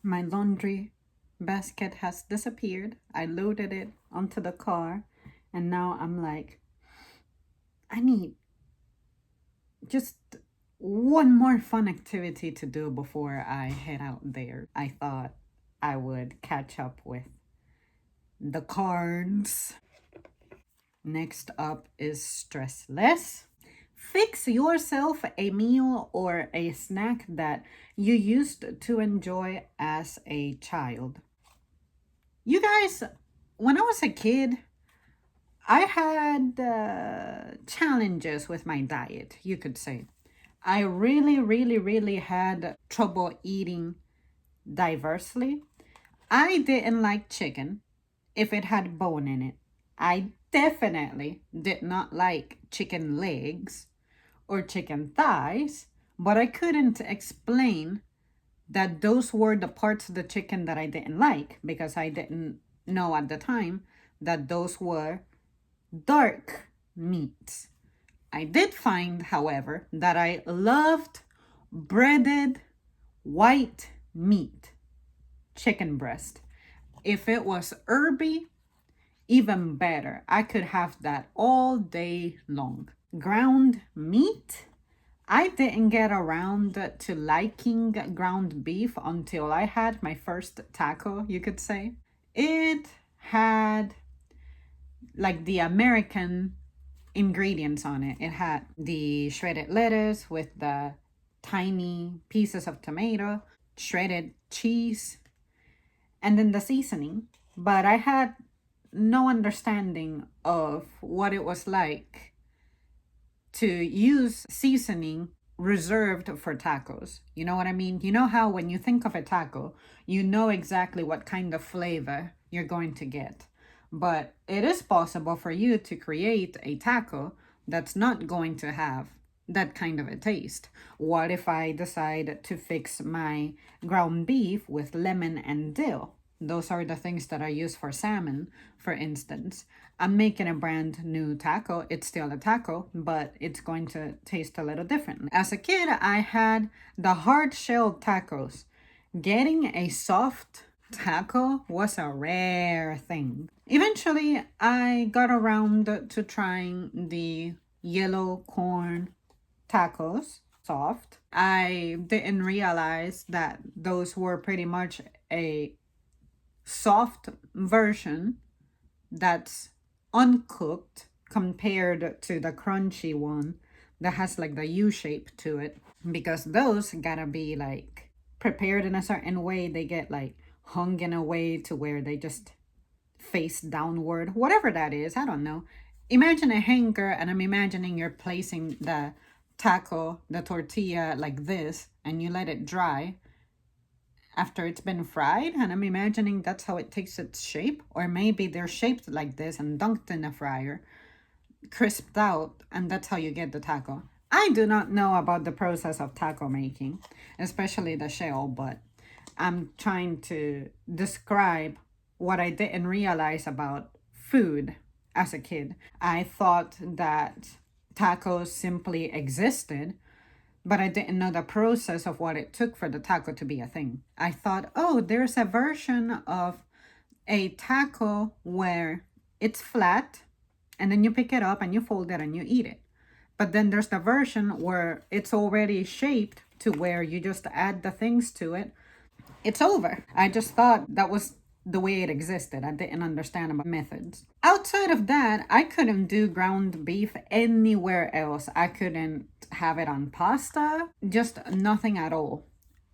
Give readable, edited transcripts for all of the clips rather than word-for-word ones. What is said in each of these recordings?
My laundry basket has disappeared. I loaded it onto the car, and now I'm like, I need just one more fun activity to do before I head out there. I thought I would catch up with the cards. Next up is stress less. Fix yourself a meal or a snack that you used to enjoy as a child. You guys, when I was a kid, I had challenges with my diet, you could say. I really had trouble eating diversely. I didn't like chicken if it had bone in it. I definitely did not like chicken legs or chicken thighs, but I couldn't explain that those were the parts of the chicken that I didn't like because I didn't know at the time that those were dark meats. I did find, however, that I loved breaded white meat, chicken breast. If it was herby, even better. I could have that all day long. Ground meat, I didn't get around to liking ground beef until I had my first taco, you could say. It had like the American ingredients on it. It had the shredded lettuce with the tiny pieces of tomato, shredded cheese, and then the seasoning. But I had no understanding of what it was like to use seasoning reserved for tacos. You know what I mean? You know how when you think of a taco, you know exactly what kind of flavor you're going to get. But it is possible for you to create a taco that's not going to have that kind of a taste. What if I decide to fix my ground beef with lemon and dill? Those are the things that I use for salmon, for instance. I'm making a brand new taco. It's still a taco, but it's going to taste a little differently. As a kid, I had the hard shelled tacos. Getting a soft taco was a rare thing. Eventually, I got around to trying the yellow corn tacos, soft. I didn't realize that those were pretty much a soft version that's uncooked compared to the crunchy one that has like the U shape to it, because those gotta be like prepared in a certain way. They get like hung in a way to where they just face downward, whatever that is. I don't know. Imagine a hanger, and I'm imagining you're placing the taco, the tortilla like this, and you let it dry after it's been fried, and I'm imagining that's how it takes its shape. Or maybe they're shaped like this and dunked in a fryer, crisped out, and that's how you get the taco. I do not know about the process of taco making, especially the shell, but I'm trying to describe what I didn't realize about food as a kid. I thought that tacos simply existed, but I didn't know the process of what it took for the taco to be a thing. I thought, oh, there's a version of a taco where it's flat and then you pick it up and you fold it and you eat it. But then there's the version where it's already shaped to where you just add the things to it. It's over. I just thought that was the way it existed. I didn't understand about methods. Outside of that, I couldn't do ground beef anywhere else. I couldn't have it on pasta, just nothing at all.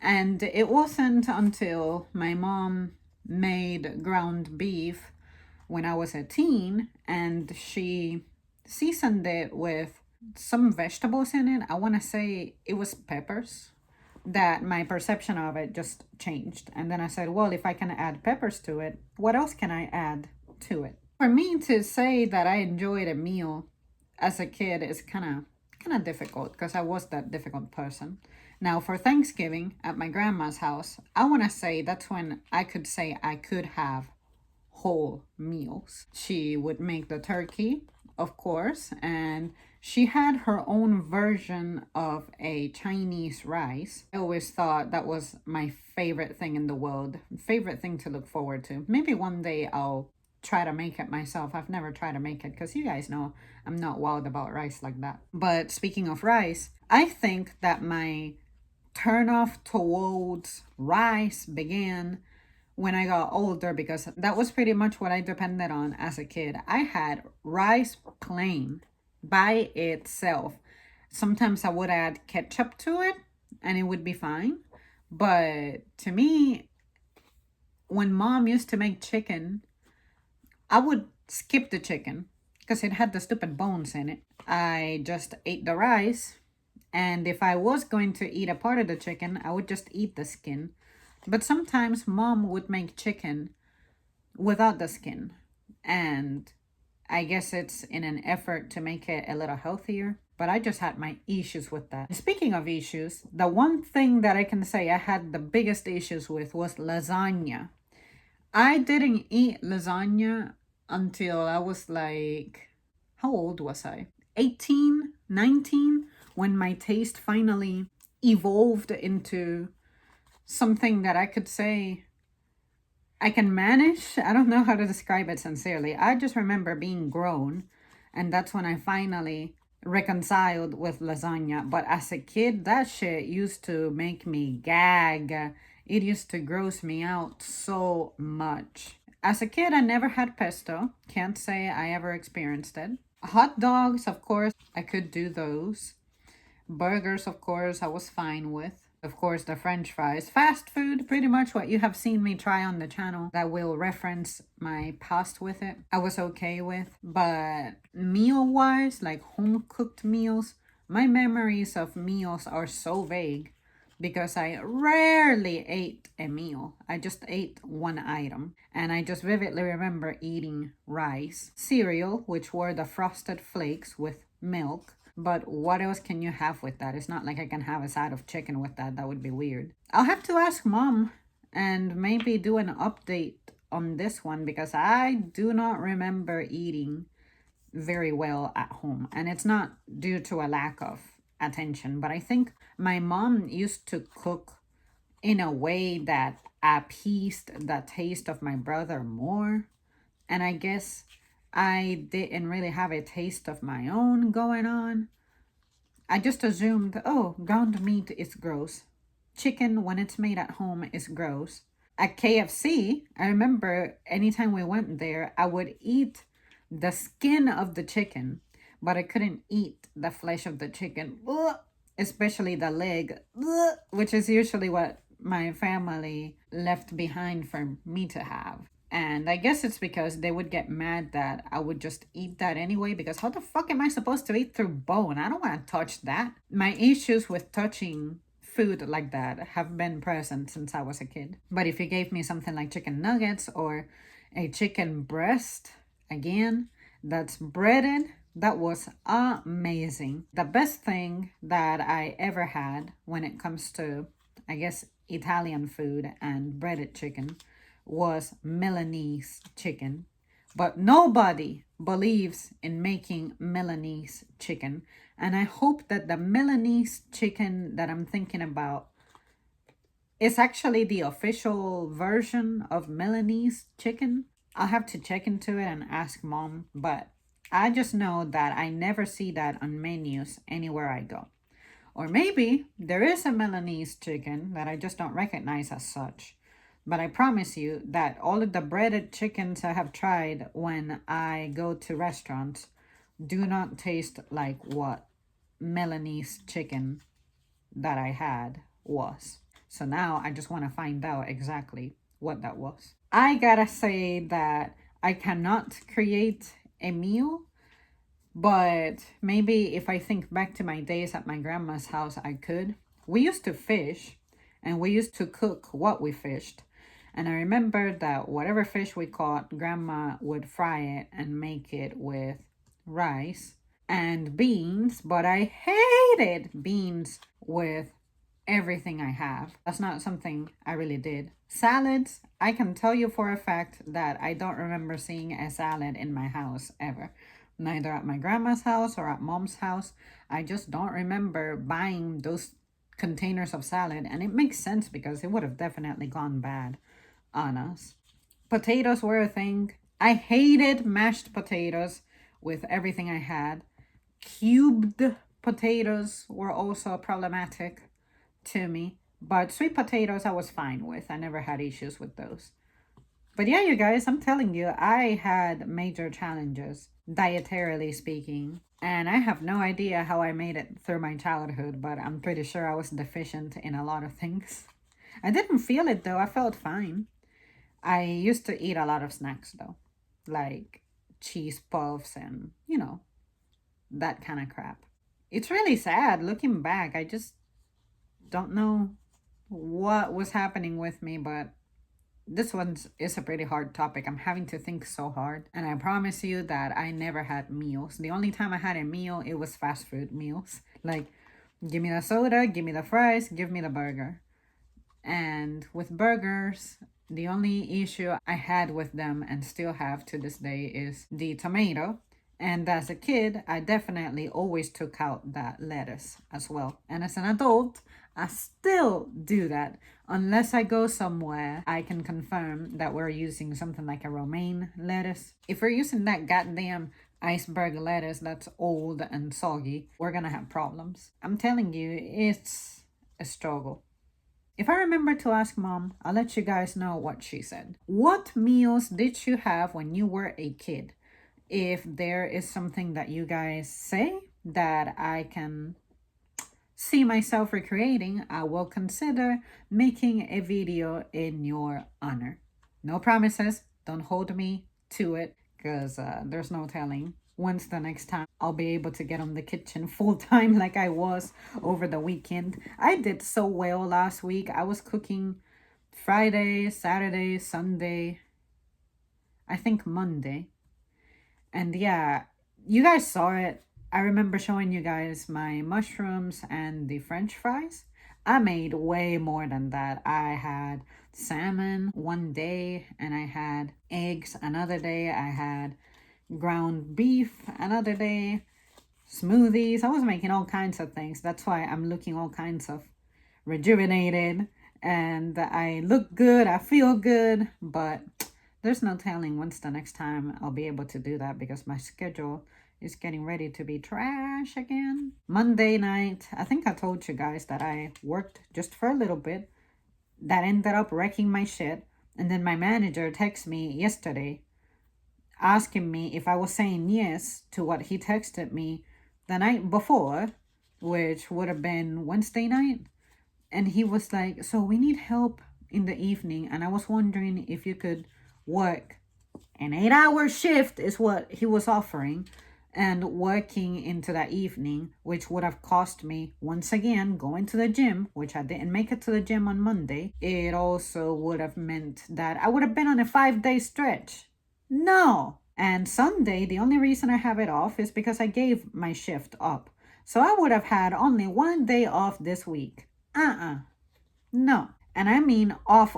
And it wasn't until my mom made ground beef when I was a teen and she seasoned it with some vegetables in it. I want to say it was peppers, that my perception of it just changed. And then I said, well, if I can add peppers to it, what else can I add to it? For me to say that I enjoyed a meal as a kid is kind of difficult because I was that difficult person. Now, for Thanksgiving at my grandma's house, I want to say that's when I could say I could have whole meals. She would make the turkey, of course, and She had her own version of a Chinese rice. I always thought that was my favorite thing in the world, favorite thing to look forward to. Maybe one day I'll try to make it myself. I've never tried to make it because you guys know I'm not wild about rice like that. But speaking of rice, I think that my turn off towards rice began when I got older because that was pretty much what I depended on as a kid. I had rice plain by itself. Sometimes I would add ketchup to it and it would be fine. But to me, when mom used to make chicken, I would skip the chicken because it had the stupid bones in it. I just ate the rice. And if I was going to eat a part of the chicken, I would just eat the skin. But sometimes mom would make chicken without the skin. And I guess it's in an effort to make it a little healthier. But I just had my issues with that. Speaking of issues, the one thing that I can say I had the biggest issues with was lasagna. I didn't eat lasagna until I was like, how old was I? 18, 19, when my taste finally evolved into something that I could say I can manage. I don't know how to describe it sincerely. I just remember being grown, and that's when I finally reconciled with lasagna. But as a kid, that shit used to make me gag. It used to gross me out so much. As a kid, I never had pesto. Can't say I ever experienced it. Hot dogs, of course, I could do those. Burgers, of course, I was fine with. Of course, the french fries. Fast food, pretty much what you have seen me try on the channel that will reference my past with it, I was okay with. But meal-wise, like home-cooked meals, my memories of meals are so vague because I rarely ate a meal. I just ate one item. And I just vividly remember eating rice, cereal, which were the Frosted Flakes with milk. But what else can you have with that? It's not like I can have a side of chicken with that. That would be weird. I'll have to ask mom and maybe do an update on this one because I do not remember eating very well at home. And it's not due to a lack of attention, but I think my mom used to cook in a way that appeased the taste of my brother more. And I guess I didn't really have a taste of my own going on. I just assumed, oh, ground meat is gross. Chicken, when it's made at home, is gross. At KFC, I remember anytime we went there, I would eat the skin of the chicken, but I couldn't eat the flesh of the chicken, ugh, especially the leg, ugh, which is usually what my family left behind for me to have. And I guess it's because they would get mad that I would just eat that anyway, because how the fuck am I supposed to eat through bone? I don't want to touch that. My issues with touching food like that have been present since I was a kid. But if you gave me something like chicken nuggets or a chicken breast, again, that's breaded, that was amazing. The best thing that I ever had when it comes to, I guess, Italian food and breaded chicken was Milanese chicken. But nobody believes in making Milanese chicken. And I hope that the Milanese chicken that I'm thinking about is actually the official version of Milanese chicken. I'll have to check into it and ask mom, but I just know that I never see that on menus anywhere I go. Or maybe there is a Milanese chicken that I just don't recognize as such. But I promise you that all of the breaded chickens I have tried when I go to restaurants do not taste like what Milanese chicken that I had was. So now I just want to find out exactly what that was. I gotta say that I cannot create a meal, but maybe if I think back to my days at my grandma's house, I could. We used to fish and we used to cook what we fished. And I remember that whatever fish we caught, grandma would fry it and make it with rice and beans, but I hated beans with everything I have. That's not something I really did. Salads, I can tell you for a fact that I don't remember seeing a salad in my house ever. neither at my grandma's house or at mom's house. I just don't remember buying those containers of salad, and it makes sense because it would have definitely gone bad on us. Potatoes were a thing. I hated mashed potatoes with everything I had. Cubed potatoes were also problematic to me, but sweet potatoes I was fine with. I never had issues with those. But yeah, you guys, I'm telling you, I had major challenges, dietarily speaking. And I have no idea how I made it through my childhood, but I'm pretty sure I was deficient in a lot of things. I didn't feel it though, I felt fine. I used to eat a lot of snacks though, like cheese puffs and, that kind of crap. It's really sad looking back. I just don't know what was happening with me, but this one is a pretty hard topic. I'm having to think so hard. And I promise you that I never had meals. The only time I had a meal, it was fast food meals. Like, give me the soda, give me the fries, give me the burger. And with burgers, the only issue I had with them and still have to this day is the tomato. And as a kid, I definitely always took out that lettuce as well. And as an adult, I still do that. Unless I go somewhere, I can confirm that we're using something like a romaine lettuce. If we're using that goddamn iceberg lettuce that's old and soggy, we're gonna have problems. I'm telling you, it's a struggle. If I remember to ask mom, I'll let you guys know what she said. What meals did you have when you were a kid? If there is something that you guys say that I can see myself recreating, I will consider making a video in your honor. No promises, don't hold me to it, because there's no telling when's the next time I'll be able to get on the kitchen full time like I was over the weekend. I did so well last week. I was cooking Friday, Saturday, Sunday, I think Monday. And yeah, you guys saw it. I remember showing you guys my mushrooms and the french fries. I made way more than that. I had salmon one day and I had eggs another day. I had ground beef another day, smoothies. I was making all kinds of things. That's why I'm looking all kinds of rejuvenated and I look good. I feel good, but there's no telling when's the next time I'll be able to do that because my schedule is getting ready to be trash again. Monday night, I think I told you guys that I worked just for a little bit. That ended up wrecking my shit. And then my manager texted me yesterday asking me if I was saying yes to what he texted me the night before, which would have been Wednesday night. And he was like, so we need help in the evening. And I was wondering if you could work an 8-hour shift is what he was offering, and working into that evening, which would have cost me, once again, going to the gym, which I didn't make it to the gym on Monday. It also would have meant that I would have been on a 5-day stretch. No. And Sunday, the only reason I have it off is because I gave my shift up. So I would have had only 1 day off this week. No. And I mean off,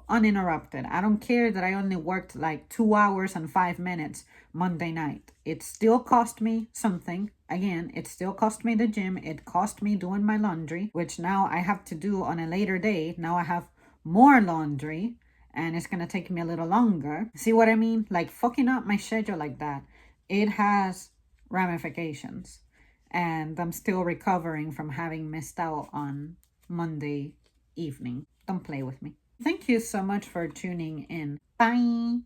uninterrupted. I don't care that I only worked like 2 hours and 5 minutes Monday night. It still cost me something. Again, it still cost me the gym. It cost me doing my laundry, which now I have to do on a later day. Now I have more laundry and it's going to take me a little longer. See what I mean? Like fucking up my schedule like that. It has ramifications. And I'm still recovering from having missed out on Monday evening. Don't play with me. Thank you so much for tuning in. Bye.